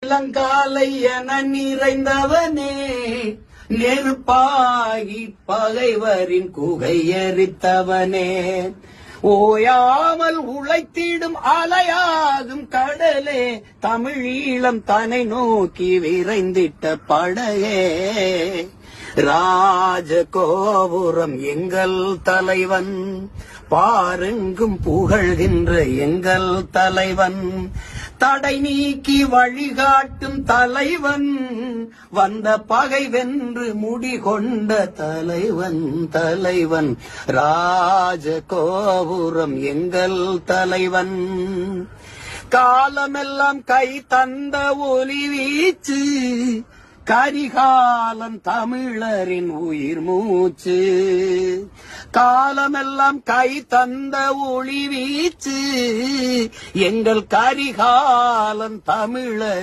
இளங்காலை என நிறைந்தவனே, நெருப்பாகி பகைவரின் குகை எரித்தவனே, ஓயாமல் உழைத்திடும் அலையாகும் கடலே, தமிழீழம் தன்னை நோக்கி விரைந்திட்ட படையே, ராஜகோபுரம் எங்கள் தலைவன், பாருங்கும் புகழ்கின்ற எங்கள் தலைவன், தடை நீக்கி வழிகாட்டும் தலைவன், வந்த பகை வென்று முடிகொண்ட தலைவன் தலைவன், ராஜகோபுரம் எங்கள் தலைவன், காலமெல்லாம் கை தந்த ஒளி வீச்சு, கரிகாலன் தமிழரின் உயிர் மூச்சு, காலமெல்லாம் கை தந்த ஒளி வீச்சு, எங்கள் கரிகாலன் தமிழர்